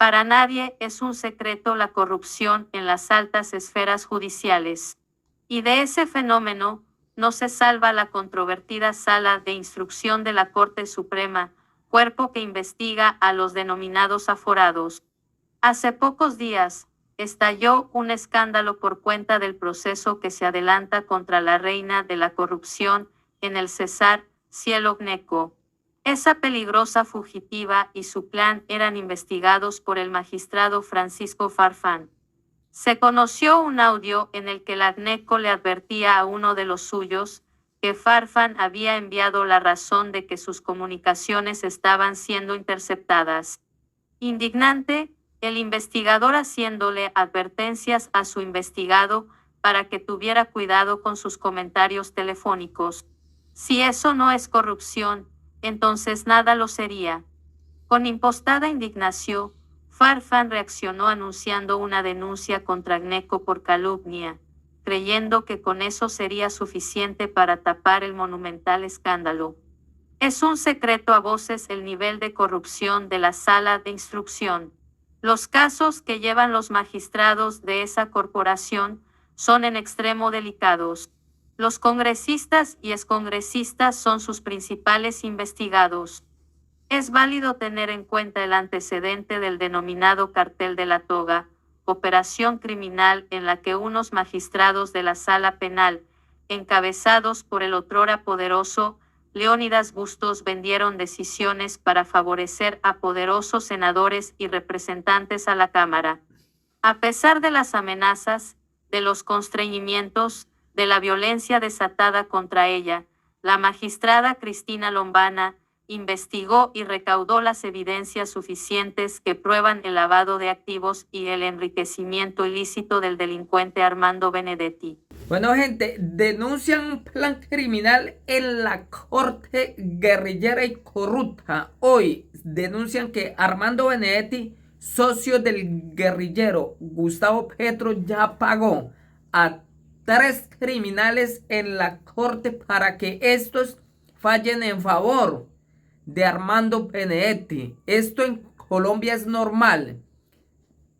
Para nadie es un secreto la corrupción en las altas esferas judiciales. Y de ese fenómeno no se salva la controvertida Sala de Instrucción de la Corte Suprema, cuerpo que investiga a los denominados aforados. Hace pocos días estalló un escándalo por cuenta del proceso que se adelanta contra la reina de la corrupción en el Cesar Cielo Gnecco. Esa peligrosa fugitiva y su clan eran investigados por el magistrado Francisco Farfán. Se conoció un audio en el que la Gnecco le advertía a uno de los suyos que Farfán había enviado la razón de que sus comunicaciones estaban siendo interceptadas. Indignante, el investigador haciéndole advertencias a su investigado para que tuviera cuidado con sus comentarios telefónicos. Si eso no es corrupción, entonces nada lo sería. Con impostada indignación, Farfán reaccionó anunciando una denuncia contra Gnecco por calumnia, creyendo que con eso sería suficiente para tapar el monumental escándalo. Es un secreto a voces el nivel de corrupción de la Sala de Instrucción. Los casos que llevan los magistrados de esa corporación son en extremo delicados. Los congresistas y excongresistas son sus principales investigados. Es válido tener en cuenta el antecedente del denominado Cartel de la Toga, operación criminal en la que unos magistrados de la Sala Penal, encabezados por el otrora poderoso Leónidas Bustos, vendieron decisiones para favorecer a poderosos senadores y representantes a la Cámara. A pesar de las amenazas, de los constreñimientos, de la violencia desatada contra ella, la magistrada Cristina Lombana investigó y recaudó las evidencias suficientes que prueban el lavado de activos y el enriquecimiento ilícito del delincuente Armando Benedetti. Bueno, gente, denuncian un plan criminal en la corte guerrillera y corrupta. Hoy denuncian que Armando Benedetti, socio del guerrillero Gustavo Petro, ya pagó a 3 criminales en la corte para que estos fallen en favor de Armando Benedetti. Esto en Colombia es normal.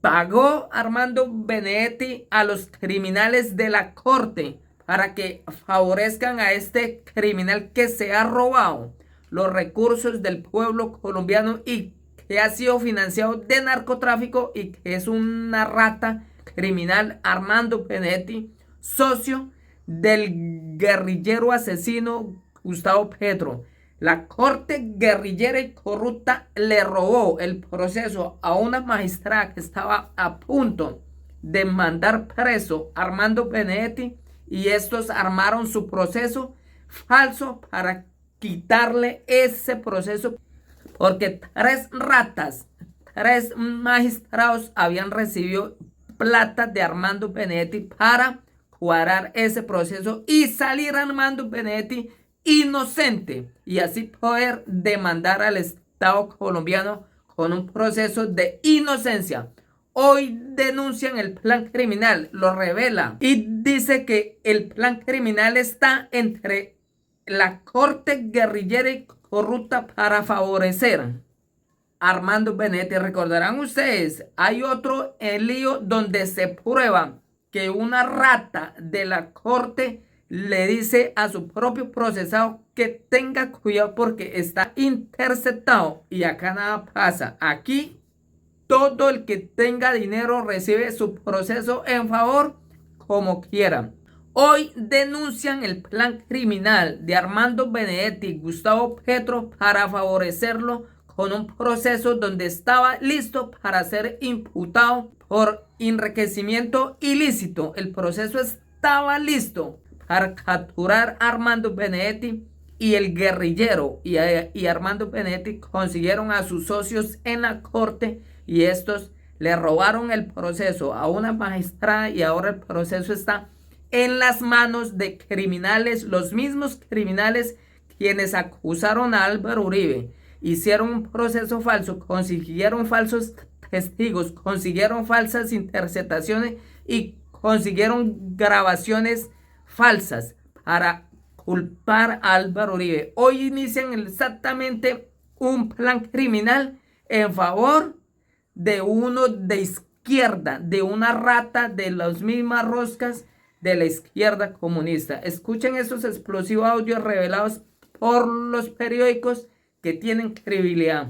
Pagó Armando Benedetti a los criminales de la corte para que favorezcan a este criminal que se ha robado los recursos del pueblo colombiano y que ha sido financiado de narcotráfico y que es una rata criminal. Armando Benedetti, socio del guerrillero asesino Gustavo Petro. La corte guerrillera y corrupta le robó el proceso a una magistrada que estaba a punto de mandar preso a Armando Benedetti y estos armaron su proceso falso para quitarle ese proceso porque 3 ratas, 3 magistrados habían recibido plata de Armando Benedetti para cuadrar ese proceso y salir Armando Benedetti inocente y así poder demandar al Estado colombiano con un proceso de inocencia. Hoy denuncian el plan criminal, lo revela y dice que el plan criminal está entre la corte guerrillera y corrupta para favorecer a Armando Benedetti. Recordarán ustedes, hay otro lío donde se prueba que una rata de la corte le dice a su propio procesado que tenga cuidado porque está interceptado y acá nada pasa. Aquí todo el que tenga dinero recibe su proceso en favor como quiera. Hoy denuncian el plan criminal de Armando Benedetti y Gustavo Petro para favorecerlo con un proceso donde estaba listo para ser imputado por enriquecimiento ilícito. El proceso estaba listo para capturar a Armando Benedetti y el guerrillero y Armando Benedetti consiguieron a sus socios en la corte y estos le robaron el proceso a una magistrada y ahora el proceso está en las manos de criminales, los mismos criminales quienes acusaron a Álvaro Uribe, hicieron un proceso falso, consiguieron falsos testigos, consiguieron falsas interceptaciones y consiguieron grabaciones falsas para culpar a Álvaro Uribe. Hoy inician exactamente un plan criminal en favor de uno de izquierda, de una rata de las mismas roscas de la izquierda comunista. Escuchen esos explosivos audios revelados por los periódicos que tienen credibilidad.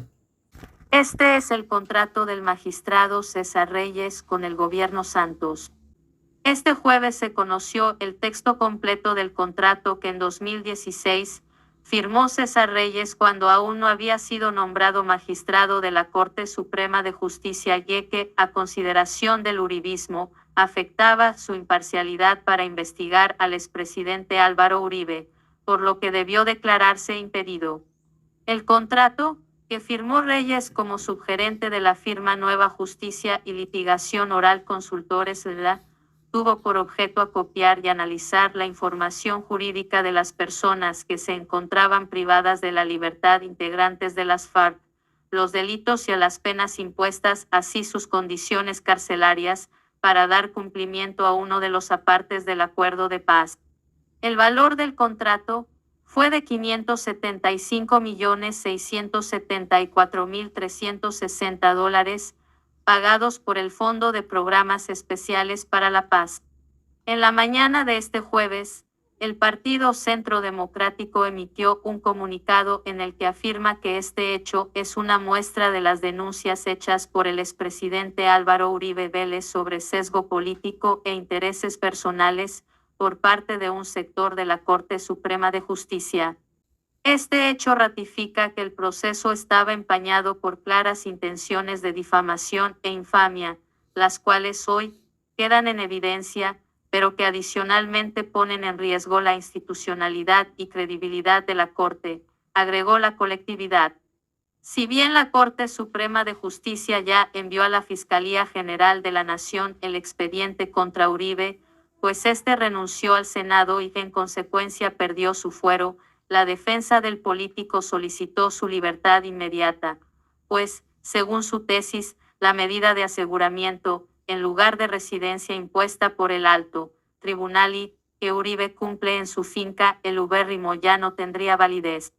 Este es el contrato del magistrado César Reyes con el gobierno Santos. Este jueves se conoció el texto completo del contrato que en 2016 firmó César Reyes cuando aún no había sido nombrado magistrado de la Corte Suprema de Justicia y que, a consideración del uribismo, afectaba su imparcialidad para investigar al expresidente Álvaro Uribe, por lo que debió declararse impedido. El contrato, que firmó Reyes como subgerente de la firma Nueva Justicia y Litigación Oral Consultores tuvo por objeto acopiar y analizar la información jurídica de las personas que se encontraban privadas de la libertad integrantes de las FARC, los delitos y a las penas impuestas, así sus condiciones carcelarias, para dar cumplimiento a uno de los apartes del acuerdo de paz. El valor del contrato fue de $575.674.360 pagados por el Fondo de Programas Especiales para la Paz. En la mañana de este jueves, el Partido Centro Democrático emitió un comunicado en el que afirma que este hecho es una muestra de las denuncias hechas por el expresidente Álvaro Uribe Vélez sobre sesgo político e intereses personales por parte de un sector de la Corte Suprema de Justicia. Este hecho ratifica que el proceso estaba empañado por claras intenciones de difamación e infamia, las cuales hoy quedan en evidencia, pero que adicionalmente ponen en riesgo la institucionalidad y credibilidad de la Corte, agregó la colectividad. Si bien la Corte Suprema de Justicia ya envió a la Fiscalía General de la Nación el expediente contra Uribe, pues este renunció al Senado y en consecuencia perdió su fuero, la defensa del político solicitó su libertad inmediata, pues, según su tesis, la medida de aseguramiento, en lugar de residencia impuesta por el alto tribunal y que Uribe cumple en su finca el ubérrimo ya no tendría validez.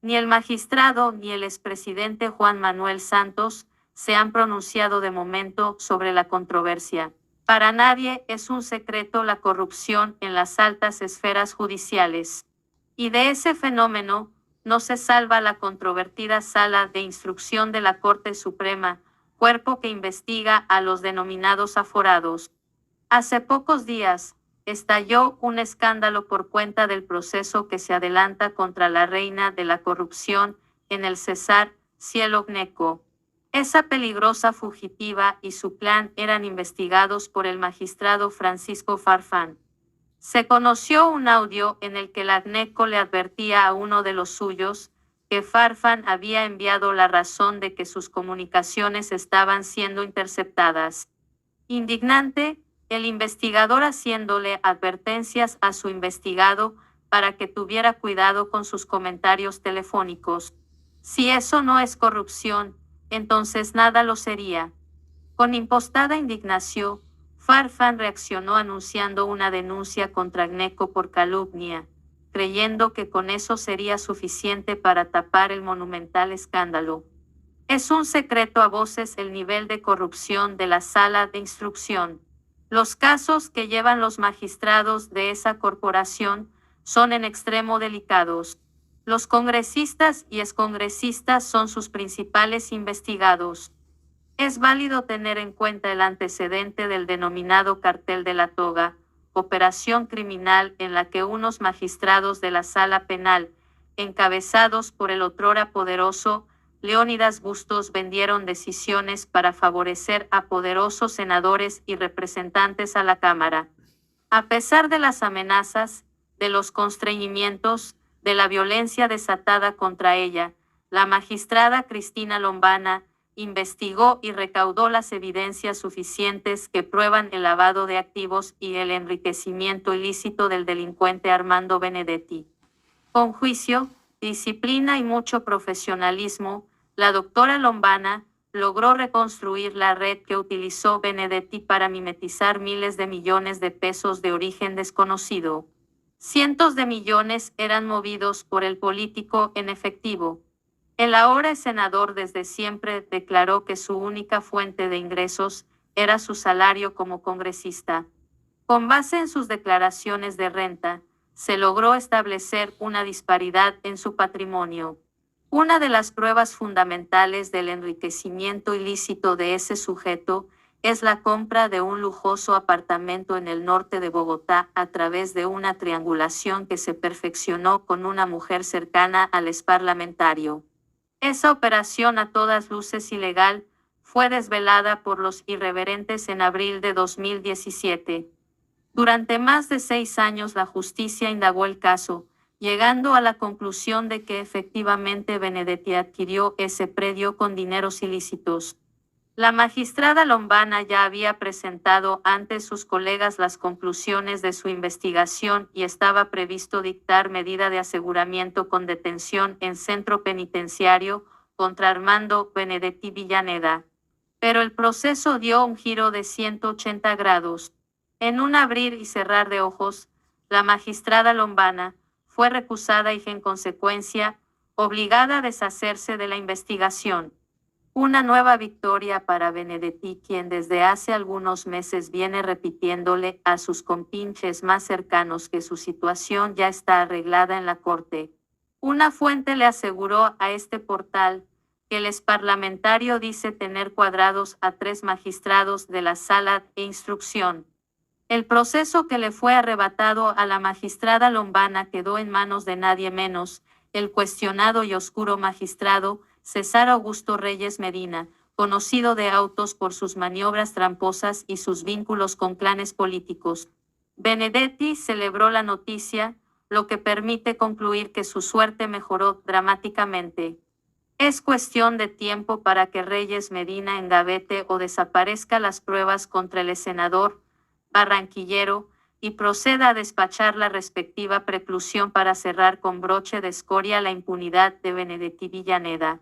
Ni el magistrado ni el expresidente Juan Manuel Santos se han pronunciado de momento sobre la controversia. Para nadie es un secreto la corrupción en las altas esferas judiciales. Y de ese fenómeno no se salva la controvertida Sala de Instrucción de la Corte Suprema, cuerpo que investiga a los denominados aforados. Hace pocos días estalló un escándalo por cuenta del proceso que se adelanta contra la reina de la corrupción en el Cesar Cielo Gneco. Esa peligrosa fugitiva y su clan eran investigados por el magistrado Francisco Farfán. Se conoció un audio en el que la GNECO le advertía a uno de los suyos que Farfán había enviado la razón de que sus comunicaciones estaban siendo interceptadas. Indignante, el investigador haciéndole advertencias a su investigado para que tuviera cuidado con sus comentarios telefónicos. Si eso no es corrupción, entonces nada lo sería. Con impostada indignación, Farfán reaccionó anunciando una denuncia contra GNECO por calumnia, creyendo que con eso sería suficiente para tapar el monumental escándalo. Es un secreto a voces el nivel de corrupción de la Sala de Instrucción. Los casos que llevan los magistrados de esa corporación son en extremo delicados. Los congresistas y excongresistas son sus principales investigados. Es válido tener en cuenta el antecedente del denominado Cartel de la Toga, operación criminal en la que unos magistrados de la Sala Penal, encabezados por el otrora poderoso Leónidas Bustos, vendieron decisiones para favorecer a poderosos senadores y representantes a la Cámara. A pesar de las amenazas, de los constreñimientos, de la violencia desatada contra ella, la magistrada Cristina Lombana investigó y recaudó las evidencias suficientes que prueban el lavado de activos y el enriquecimiento ilícito del delincuente Armando Benedetti. Con juicio, disciplina y mucho profesionalismo, la doctora Lombana logró reconstruir la red que utilizó Benedetti para mimetizar miles de millones de pesos de origen desconocido. Cientos de millones eran movidos por el político en efectivo. El ahora senador desde siempre declaró que su única fuente de ingresos era su salario como congresista. Con base en sus declaraciones de renta, se logró establecer una disparidad en su patrimonio. Una de las pruebas fundamentales del enriquecimiento ilícito de ese sujeto es la compra de un lujoso apartamento en el norte de Bogotá a través de una triangulación que se perfeccionó con una mujer cercana al exparlamentario. Esa operación, a todas luces ilegal, fue desvelada por los irreverentes en abril de 2017. Durante más de 6 años la justicia indagó el caso, llegando a la conclusión de que efectivamente Benedetti adquirió ese predio con dineros ilícitos. La magistrada Lombana ya había presentado ante sus colegas las conclusiones de su investigación y estaba previsto dictar medida de aseguramiento con detención en centro penitenciario contra Armando Benedetti Villaneda. Pero el proceso dio un giro de 180 grados. En un abrir y cerrar de ojos, la magistrada Lombana fue recusada y en consecuencia obligada a deshacerse de la investigación. Una nueva victoria para Benedetti, quien desde hace algunos meses viene repitiéndole a sus compinches más cercanos que su situación ya está arreglada en la corte. Una fuente le aseguró a este portal que el exparlamentario dice tener cuadrados a 3 magistrados de la sala de instrucción. El proceso que le fue arrebatado a la magistrada Lombana quedó en manos de nadie menos, el cuestionado y oscuro magistrado César Augusto Reyes Medina, conocido de autos por sus maniobras tramposas y sus vínculos con clanes políticos. Benedetti celebró la noticia, lo que permite concluir que su suerte mejoró dramáticamente. Es cuestión de tiempo para que Reyes Medina engavete o desaparezca las pruebas contra el senador barranquillero y proceda a despachar la respectiva preclusión para cerrar con broche de escoria la impunidad de Benedetti Villaneda.